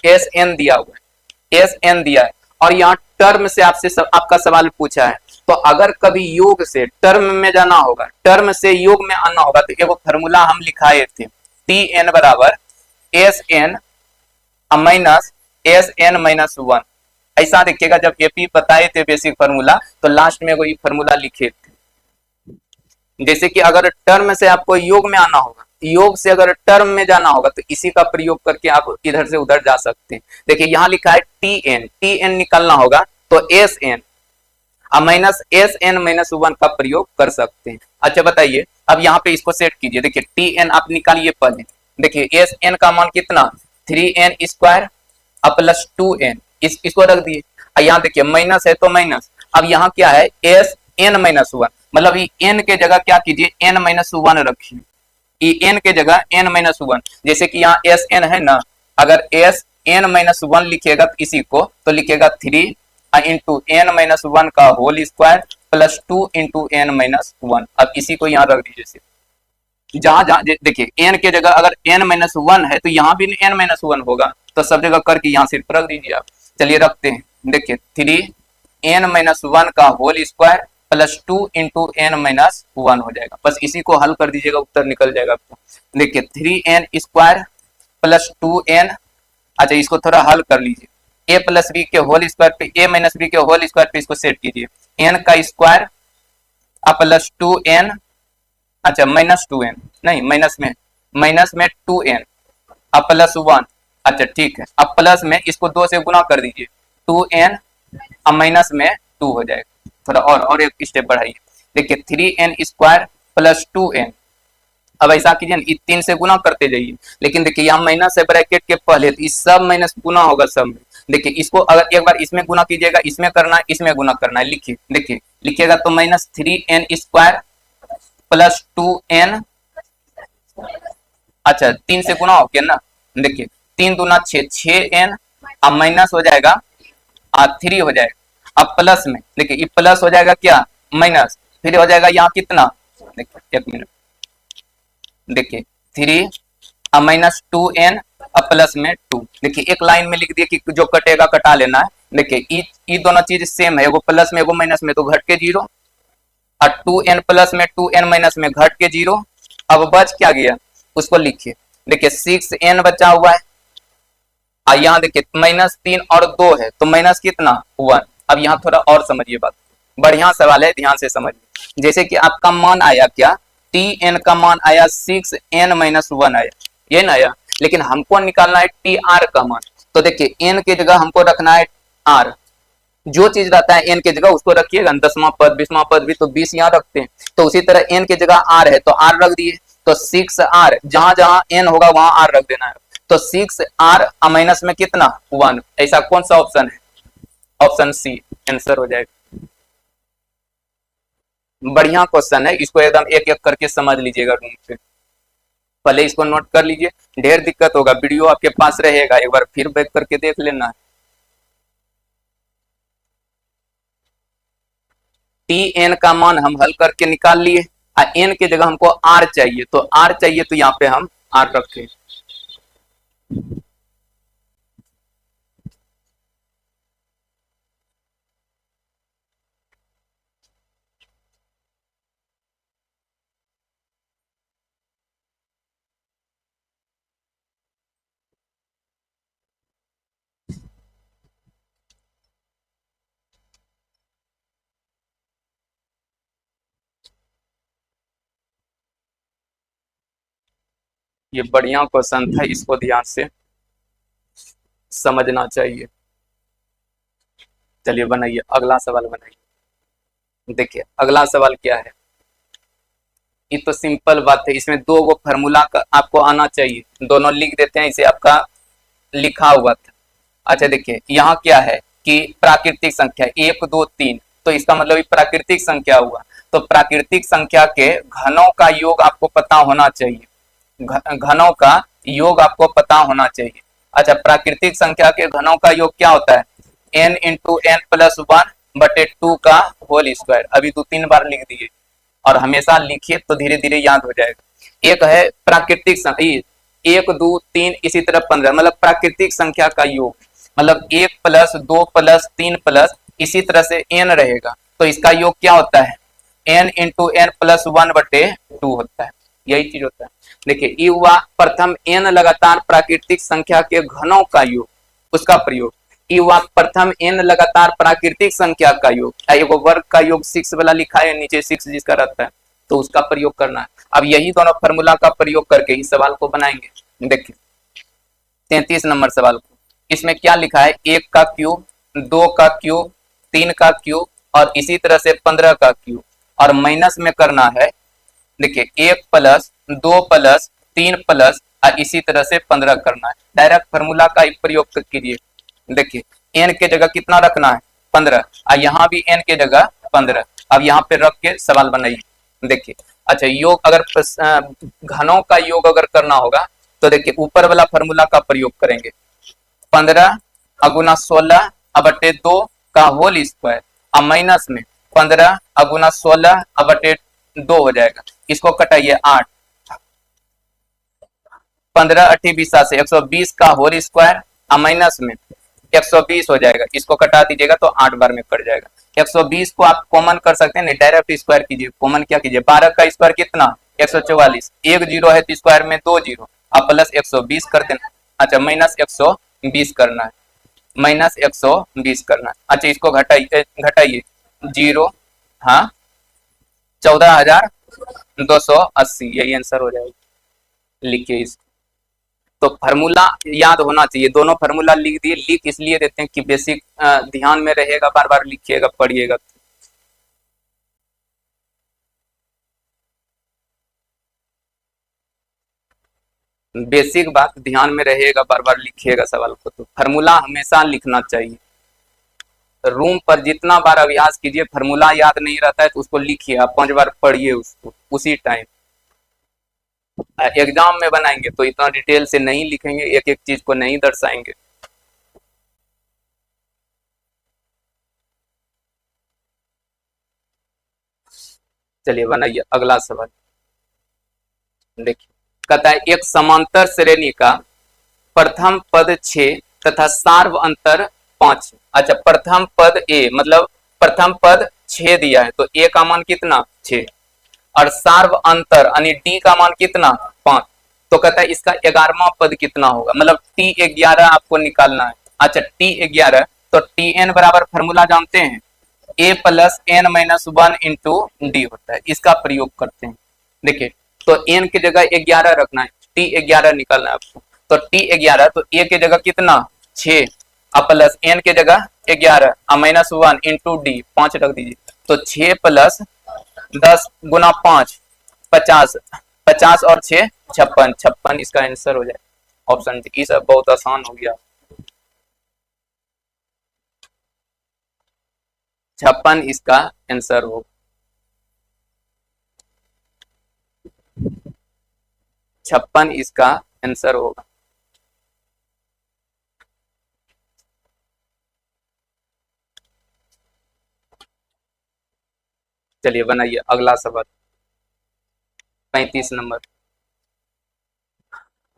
एस एन दिया हुआ है, एस एन दिया है, और यहाँ टर्म से आपसे आपका सवाल पूछा है। तो अगर कभी योग से टर्म में जाना होगा, टर्म से योग में आना होगा, तो एक फॉर्मूला हम लिखाए थे, टी एन बराबर S n minus S n minus 1। ऐसा देखिएगा जब एपी बताए थे बेसिक फार्मूला, तो लास्ट में कोई फार्मूला लिखे थे। जैसे कि अगर टर्म से आपको योग में आना होगा, योग से अगर टर्म में जाना होगा, तो इसी का प्रयोग करके आप इधर से उधर जा सकते हैं। देखिए यहाँ लिखा है टी एन निकालना होगा तो S n minus S n minus 1 का प्रयोग कर सकते हैं। अच्छा बताइए अब यहाँ पे इसको सेट कीजिए। देखिए टी एन आप निकालिए पहले, देखिए एस एन का मान कितना 3n स्क्वायर प्लस 2n, इसको रख दिए। यहाँ देखिए माइनस है तो माइनस, अब यहाँ क्या है एस एन माइनस 1, मतलब ये n के जगह क्या कीजिए n माइनस 1 रखिए, ये n के जगह n माइनस 1। जैसे कि यहाँ एस एन है ना, अगर एस एन माइनस 1 लिखिएगा तो इसी को तो लिखिएगा 3 इंटू एन माइनस 1 का whole square plus 2 into n minus 1। अब इसी को यहाँ रख दीजिए, जहां जहां देखिए n के जगह अगर n माइनस 1 है तो यहाँ भी n माइनस 1 होगा, तो सब जगह करके यहाँ सिर्फ रख दीजिए आप। चलिए रखते हैं, देखिए 3n माइनस 1 का whole square plus 2 into n minus 1 हो जाएगा। बस इसी को हल कर दीजिएगा, उत्तर निकल जाएगा आपका। देखिए 3n स्क्वायर प्लस 2n, अच्छा इसको थोड़ा हल कर लीजिए, a प्लस बी के होल स्क्वायर पे, a माइनस बी के होल स्क्वायर पे इसको सेट कीजिए, n का स्क्वायर प्लस 2n, अच्छा माइनस 2n नहीं माइनस में 2n अब प्लस 1, अच्छा ठीक है, अब प्लस में इसको 2 से गुना कर दीजिए, 2n अब माइनस में 2 हो जाएगा। थोड़ा और एक स्टेप बढ़ाइए, देखिए 3n स्क्वायर प्लस 2n, अब ऐसा कीजिए ना 3 से गुना करते जाइए, लेकिन देखिए यहाँ माइनस है ब्रैकेट के पहले, तो इस सब माइनस गुना होगा सब में। देखिए इसको अगर एक बार इसमें गुना कीजिएगा, इसमें करना है, इसमें गुना करना है, लिखिए देखिए लिखिएगा तो minus 3n square plus 2n, अच्छा 3 से गुना हो गया ना, देखिए 3 दूना 6n, अब माइनस हो जाएगा 3 हो जाएगा, अब प्लस में देखिए ये प्लस हो जाएगा क्या माइनस, फिर हो जाएगा यहाँ कितना, देखिए 1 मिनट, देखिए 3 अब माइनस 2n अब प्लस में 2। देखिए एक लाइन में लिख दिए कि जो कटेगा कटा लेना है। देखिए ये दोनों चीज सेम है, एगो प्लस में एगो माइनस में, तो घट के 0, और 2n प्लस में 2n माइनस में घट के 0। अब बच क्या गया उसको लिखिए, देखिए 6n बचा हुआ है, और यहाँ देखिए -3 और 2 है तो माइनस कितना 1। अब यहाँ थोड़ा और समझिए बात, बढ़िया सवाल है, ध्यान से समझिए। जैसे कि आपका मान आया क्या, टी एन का मान आया 6n-1 आया, ये ना आया, लेकिन हमको निकालना है टी आर का मान। तो देखिए एन की जगह हमको रखना है आर, जो चीज रहता है एन की जगह उसको रखिएगा, 10वां पद 20वां पद भी तो 20 यहाँ रखते हैं, तो उसी तरह एन की जगह आर है तो आर रख दिए, तो 6r, जहां जहां एन होगा वहां आर रख देना है, तो 6r माइनस में कितना 1। ऐसा कौन सा ऑप्शन है, ऑप्शन सी आंसर हो जाएगा। बढ़िया क्वेश्चन है, इसको एकदम एक एक करके समझ लीजिएगा रूम से, पहले इसको नोट कर लीजिए, ढेर दिक्कत होगा, वीडियो आपके पास रहेगा, एक बार फिर बैक करके देख लेना। टी एन का मान हम हल करके निकाल लिए, एन की जगह हमको आर चाहिए, तो आर चाहिए तो यहाँ पे हम आर रखें। ये बढ़िया क्वेश्चन था, इसको ध्यान से समझना चाहिए। चलिए बनाइए अगला सवाल बनाइए। देखिए अगला सवाल क्या है, ये तो सिंपल बात है, इसमें दो गो फार्मूला का आपको आना चाहिए, दोनों लिख देते हैं, इसे आपका लिखा हुआ था। अच्छा देखिए यहाँ क्या है कि प्राकृतिक संख्या 1 2 3, तो इसका मतलब ये प्राकृतिक संख्या हुआ, तो प्राकृतिक संख्या के घनों का योग आपको पता होना चाहिए, घनों का योग आपको पता होना चाहिए। अच्छा प्राकृतिक संख्या के घनों का योग क्या होता है, n इंटू एन प्लस 1/2 का होल स्क्वायर। अभी 2-3 बार लिख दिए और हमेशा लिखिए तो धीरे धीरे याद हो जाएगा। एक है प्राकृतिक संख्या 1 2 3 इसी तरह 15, मतलब प्राकृतिक संख्या का योग, मतलब 1 प्लस 2 प्लस 3 प्लस इसी तरह से n रहेगा, तो इसका योग क्या होता है n इंटू एन प्लस 1/2 होता है, यही चीज होता है। देखिए ये हुआ प्रथम n लगातार प्राकृतिक संख्या के घनों का योग, उसका प्रयोग। ये हुआ प्रथम n लगातार प्राकृतिक संख्या का योग, एगो वर्ग का योग 6 वाला लिखा है नीचे 6 जिसका रहता है, तो उसका प्रयोग करना है। अब यही दोनों फार्मूला का प्रयोग करके इस सवाल को बनाएंगे। देखिए 33 नंबर सवाल को, इसमें क्या लिखा है, 1 का क्यूब 2 का क्यूब 3 का क्यूब और इसी तरह से 15 का क्यूब, और माइनस में करना है देखिए 1 प्लस 2 प्लस 3 प्लस और इसी तरह से 15 करना है। डायरेक्ट फार्मूला का प्रयोग कीजिए। देखिए n के जगह कितना रखना है 15, और यहाँ भी n के जगह 15, अब यहाँ पे रख के सवाल बनाइए। देखिए अच्छा योग अगर घनों का योग अगर करना होगा तो देखिए ऊपर वाला फार्मूला का प्रयोग करेंगे, 15 अगुना 16/2 का होल स्क्वायर, और माइनस में 15 अगुना 16/2 हो जाएगा, इसको कटाइए 8, 15 8 20 से 120 का होल स्क्वायर, और माइनस में 120 हो जाएगा, इसको कटा दीजिएगा तो 8 बार में कट जाएगा। 120 को आप कॉमन कर सकते हैं, नहीं डायरेक्ट स्क्वायर कीजिए, कॉमन क्या कीजिए 12 का स्क्वायर कितना 144, एक जीरो है तो स्क्वायर में 2 जीरो, आप प्लस 120 करते हैं। अच्छा माइनस 120 करना है, माइनस 120 करना है। अच्छा इसको घटाइए 0 हाँ 14,280, यही आंसर हो जाएगा। लिखिए इसको, तो फार्मूला याद होना चाहिए, दोनों फार्मूला लिख दिए, लिख इसलिए देते हैं कि बेसिक ध्यान में रहेगा, बार बार लिखिएगा पढ़िएगा। बेसिक बात ध्यान में रहेगा, बार बार लिखिएगा सवाल को, तो फार्मूला हमेशा लिखना चाहिए। रूम पर जितना बार अभ्यास कीजिए, फार्मूला याद नहीं रहता है तो उसको लिखिए, आप 5 बार पढ़िए उसको उसी टाइम। एग्जाम में बनाएंगे तो इतना डिटेल से नहीं लिखेंगे, एक एक चीज को नहीं दर्शाएंगे। चलिए बनाइए अगला सवाल। देखिए कहता है एक समांतर श्रेणी का प्रथम पद 6 तथा सार्व अंतर 5। अच्छा प्रथम पद ए, मतलब प्रथम पद 6 दिया है तो ए का मान कितना 6, और सार्व अंतर यानी डी का मान कितना 5, तो कहता है इसका 11वां पद कितना होगा, मतलब T11 आपको निकालना है। अच्छा T11, तो Tn बराबर फॉर्मूला जानते हैं, a plus n minus 1 into D होता है, इसका प्रयोग करते हैं। देखिए तो n की जगह 11 रखना है, T11 निकालना है आपको, तो T11 तो a की जगह कितना 6 प्लस n की जगह 11 माइनस 1 इंटू डी 5 रख दीजिए, तो 6 प्लस 10 गुना 5 50, 50 और 6 56, 56 इसका आंसर हो जाए ऑप्शन डी। सब बहुत आसान हो गया, 56 इसका आंसर होगा। 56 इसका आंसर होगा। चलिए बनाइए अगला सवाल, 35 नंबर।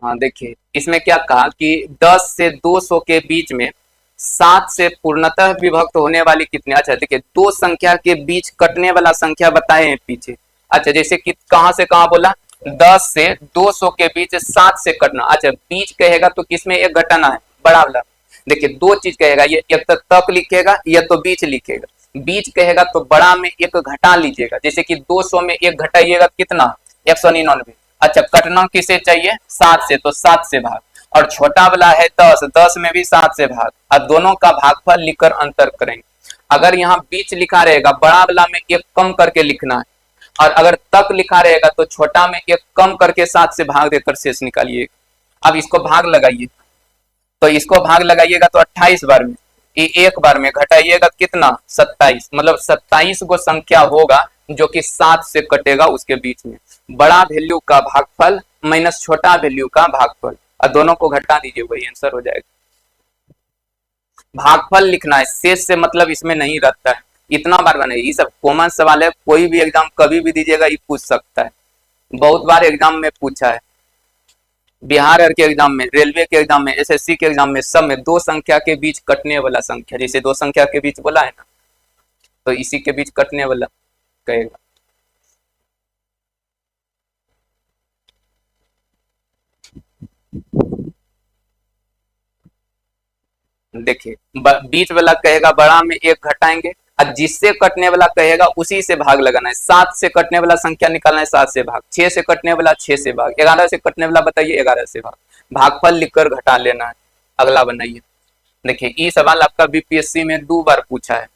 हाँ देखिए इसमें क्या कहा कि 10 से 200 के बीच में 7 से पूर्णतः विभक्त होने वाली कितनी, अच्छा देखिए दो संख्या के बीच कटने वाला संख्या बताए हैं पीछे। अच्छा जैसे कि कहां से कहां बोला, 10 से 200 के बीच 7 से कटना। अच्छा बीच कहेगा तो किसमें एक घटाना है, बड़ा वाला। देखिए दो चीज कहेगा, ये एक तो तक लिखेगा या तो बीच लिखेगा। बीच कहेगा तो बड़ा में एक घटा लीजिएगा, जैसे कि 200 में एक घटाइएगा कितना 199। अच्छा कटना किसे चाहिए 7 से, तो 7 से भाग, और छोटा वाला है 10, 10 में भी 7 से भाग, और दोनों का भागफल लिखकर अंतर करेंगे। अगर यहाँ बीच लिखा रहेगा बड़ा वाला में एक कम करके लिखना है, और अगर तक लिखा रहेगा तो छोटा में एक कम करके 7 से भाग देकर शेष निकालिए। अब इसको भाग लगाइए, तो इसको भाग लगाइएगा तो 28 बार में, ये एक बार में घटाइएगा कितना 27, मतलब 27 गो संख्या होगा जो कि 7 से कटेगा उसके बीच में। बड़ा वैल्यू का भागफल माइनस छोटा वैल्यू का भागफल, और दोनों को घटा दीजिए वही आंसर हो जाएगा। भागफल लिखना है, शेष से मतलब इसमें नहीं रहता है। इतना बार बने, ये सब कॉमन सवाल है, कोई भी एग्जाम कभी भी दीजिएगा ये पूछ सकता है, बहुत बार एग्जाम में पूछा है, बिहार के एग्जाम में, रेलवे के एग्जाम में, एसएससी के एग्जाम में, सब में दो संख्या के बीच कटने वाला संख्या, जैसे दो संख्या के बीच बोला है ना, तो इसी के बीच कटने वाला कहेगा। देखिए बीच वाला कहेगा बड़ा में एक घटाएंगे, और जिससे कटने वाला कहेगा उसी से भाग लगाना है। 7 से कटने वाला संख्या निकालना है, 7 से भाग, 6 से कटने वाला 6 से भाग, 11 से कटने वाला बताइए 11 से भाग, भागफल लिखकर घटा लेना है। अगला बनाइए। देखिए ये सवाल आपका बीपीएससी में 2 बार पूछा है,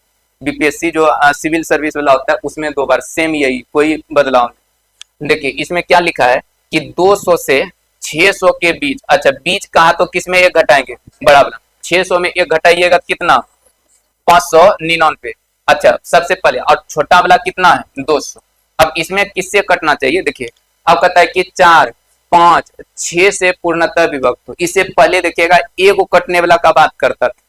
बीपीएससी जो सिविल सर्विस वाला होता है उसमें 2 बार सेम यही, कोई बदलाव नहीं। देखिए इसमें क्या लिखा है कि 200 से 600 के बीच, अच्छा बीच कहा तो किसमें एक घटाएंगे बड़ा वाला, 600 में एक घटाइएगा कितना 599। अच्छा सबसे पहले, और छोटा वाला कितना है 200। अब इसमें किससे कटना चाहिए, देखिए अब कहता है कि 4 5 6 से पूर्णतः विभक्त हो। इससे पहले देखिएगा एक को कटने वाला का बात करता था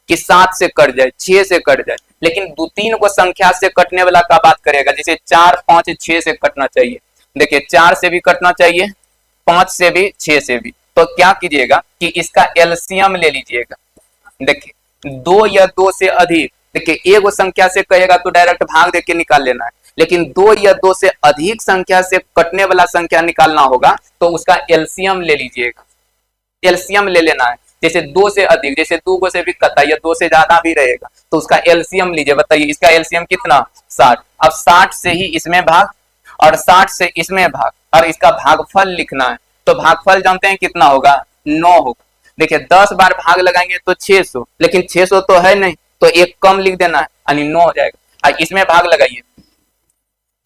कि 7 से कट जाए 6 से कट जाए, लेकिन 2-3 को संख्या से कटने वाला का बात करेगा, जैसे 4 5 6 से कटना चाहिए। देखिए 4 से भी कटना चाहिए, 5 से भी, 6 से भी। तो क्या कीजिएगा कि इसका एलसीएम ले लीजिएगा। देखिए 2 या 2 से अधिक, देखिए एक संख्या से कहेगा तो डायरेक्ट भाग देके निकाल लेना है, लेकिन 2 या 2 से अधिक संख्या से कटने वाला संख्या निकालना होगा तो उसका एलसीएम ले लीजिएगा। एलसीएम ले लेना है, जैसे 2 से अधिक, जैसे 2 को से भी कटा या 2 से ज्यादा भी रहेगा तो उसका एलसीएम लीजिए। बताइए इसका एलसीएम कितना 60। अब 60 से ही इसमें भाग और 60 से इसमें भाग, और इसका भागफल लिखना है, तो भागफल जानते हैं कितना होगा 9 होगा। देखिए 10 बार भाग लगाएंगे तो 600, लेकिन 600 तो है नहीं, तो एक कम लिख देना है यानी 9 हो जाएगा। और इसमें भाग लगाइए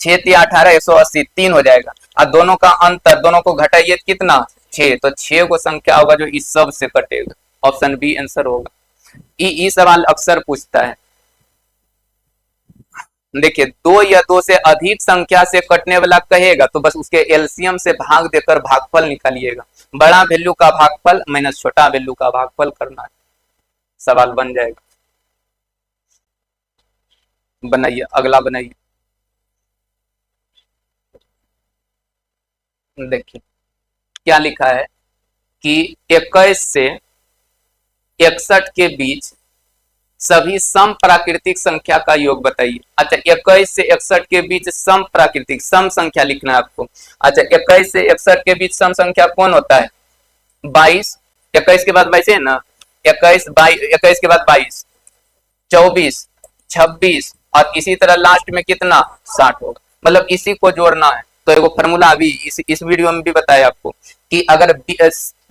6 3 18 180 3 हो जाएगा, और दोनों का अंतर, दोनों को घटाइए कितना 6, तो 6 को संख्या होगा जो इस सब से कटेगा, ऑप्शन बी आंसर होगा। ये सवाल अक्सर पूछता है। देखिए 2 या 2 से अधिक संख्या से कटने वाला कहेगा तो बस उसके एलसीएम से भाग देकर भागफल निकालिएगा। बड़ा वैल्यू का भागफल माइनस छोटा वैल्यू का भागफल करना है, सवाल बन जाएगा। बनाइए अगला बनाइए। देखिए क्या लिखा है कि 21 से 61 के बीच सभी सम प्राकृतिक संख्या का योग बताइए। अच्छा 21 से 61 के बीच सम प्राकृतिक सम संख्या लिखना है आपको। अच्छा 21 से 61 के बीच सम संख्या कौन होता है? 22। 21 के बाद 22 है ना, 21 के बाद 22, 24, 26 और इसी तरह लास्ट में कितना 60 होगा। मतलब इसी को जोड़ना है। तो एगो फॉर्मूला अभी इस वीडियो में भी बताया आपको कि अगर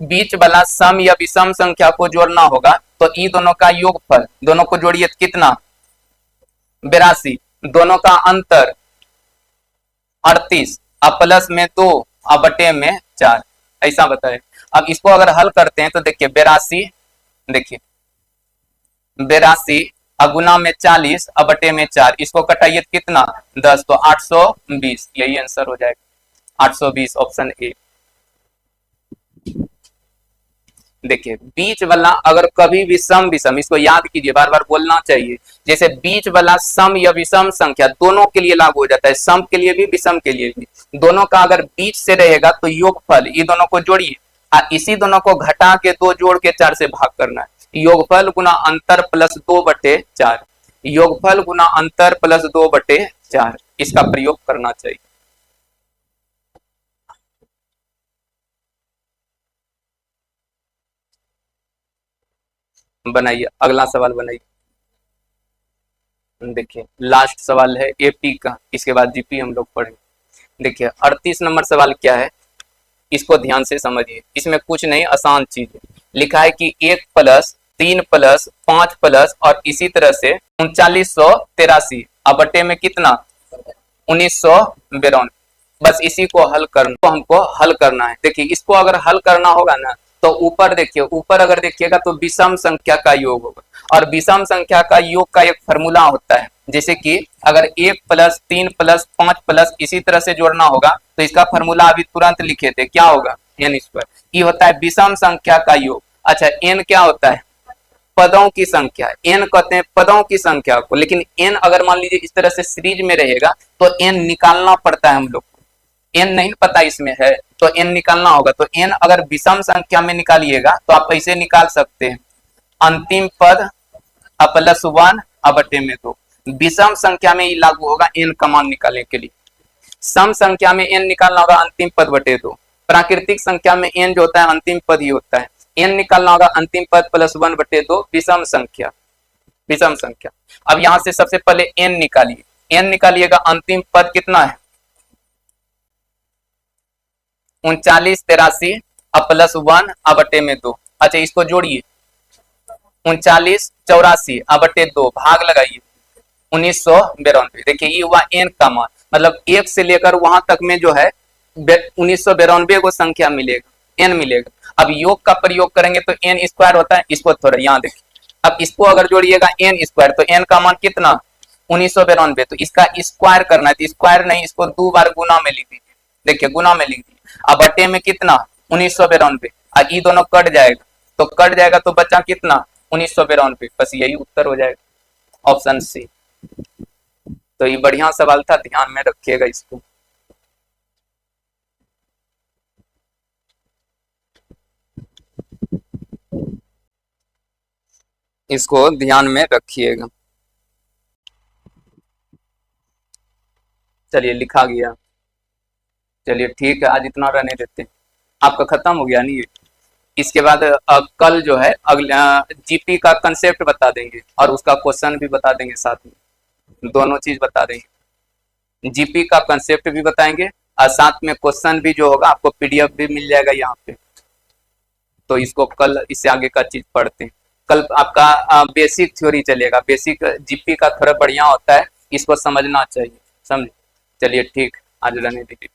बीच वाला सम या विषम संख्या को जोड़ना होगा तो ई दोनों का योगफल, दोनों को जोड़िए कितना 82, दोनों का अंतर 38 और प्लस में 2 और बटे में 4, ऐसा बताए। अब इसको अगर हल करते हैं तो देखिए 82, देखिए 82 गुना में 40 और बटे में 4, इसको कटाइए कितना 10, तो 820, यही आंसर हो जाएगा 820, ऑप्शन ए। देखिए बीच वाला अगर कभी भी सम विषम, इसको याद कीजिए, बार बार बोलना चाहिए, जैसे बीच वाला सम या विषम संख्या दोनों के लिए लागू हो जाता है, सम के लिए भी विषम के लिए भी। दोनों का अगर बीच से रहेगा तो योगफल, ये दोनों को जोड़िए और इसी दोनों को घटा के 2 जोड़ के 4 से भाग करना है। योगफल गुना अंतर प्लस 2/4, योगफल गुना अंतर प्लस 2/4, इसका प्रयोग करना चाहिए। बनाइए अगला सवाल बनाइए। देखिए लास्ट सवाल है एपी का, इसके बाद जीपी हम लोग पढ़ेंगे। देखिए 38 नंबर सवाल क्या है, इसको ध्यान से समझिए। इसमें कुछ नहीं, आसान चीज है। लिखा है कि 1 प्लस 3 प्लस 5 प्लस और इसी तरह से 3983 और बटे में कितना 1992। बस इसी को हल करना, तो हमको हल करना है। देखिए इसको अगर हल करना होगा ना तो ऊपर देखिए, ऊपर अगर देखिएगा तो विषम संख्या का योग होगा और विषम संख्या का योग का एक फॉर्मूला होता है। जैसे कि अगर 1 प्लस 3 प्लस 5 प्लस इसी तरह से जोड़ना होगा तो इसका फॉर्मूला अभी तुरंत लिखे थे, क्या होगा n स्क्वायर। ये होता है विषम संख्या का योग। अच्छा n क्या होता है, पदों की संख्या, n कहते हैं पदों की संख्या को। लेकिन n अगर मान लीजिए इस तरह से सीरीज में रहेगा तो n निकालना पड़ता है हम लोग को, n नहीं पता इसमें है तो n निकालना होगा। तो n अगर विषम संख्या में निकालिएगा तो आप ऐसे निकाल सकते हैं, अंतिम पद प्लस 1 बटे में 2। विषम संख्या में ये लागू होगा n का मान निकालने के लिए। सम संख्या में n निकालना होगा अंतिम पद बटे 2। प्राकृतिक संख्या में n जो होता है अंतिम पद ही होता है, n निकालना होगा अंतिम पद प्लस 1 बटे 2। विषम संख्या, विषम संख्या। अब यहां से सबसे पहले n निकालिए, n निकालिएगा, अंतिम पद कितना है 3983 प्लस 1 बटे में 2। अच्छा इसको जोड़िए 39 84 बटे 2, भाग लगाइए 1992। देखिए ये हुआ n का मान, मतलब 1 से लेकर वहां तक में जो है 1992 को संख्या मिलेगा, n मिलेगा। अब योग का प्रयोग करेंगे तो n स्क्वायर होता है, इसको थोड़ा यहाँ देखिए। अब इसको अगर जोड़िएगा n स्क्वायर तो n का मान कितना 1992, तो इसका स्क्वायर करना है, तो स्क्वायर नहीं इसको 2 बार गुना में लिख दीजिए। देखिए गुना में लिख दीजिए, अब बटे में कितना 1992, और ये दोनों कट जाएगा, तो कट जाएगा तो बचा कितना 1992। बस यही उत्तर हो जाएगा, ऑप्शन सी। तो ये बढ़िया सवाल था, ध्यान में रखिएगा इसको। इसको ध्यान में रखिएगा। चलिए लिखा गया, चलिए ठीक है, आज इतना रहने देते हैं। आपका खत्म हो गया नहीं, इसके बाद कल जो है अगला जीपी का कंसेप्ट बता देंगे और उसका क्वेश्चन भी बता देंगे, साथ में दोनों चीज बता देंगे। जीपी का कंसेप्ट भी बताएंगे और साथ में क्वेश्चन भी जो होगा आपको पीडीएफ भी मिल जाएगा यहाँ पे। तो इसको कल इससे आगे का चीज पढ़ते हैं। कल आपका बेसिक थ्योरी चलेगा, बेसिक जीपी का थोड़ा बढ़िया होता है, इसको समझना चाहिए, समझे। चलिए ठीक, आज रहने दीजिए।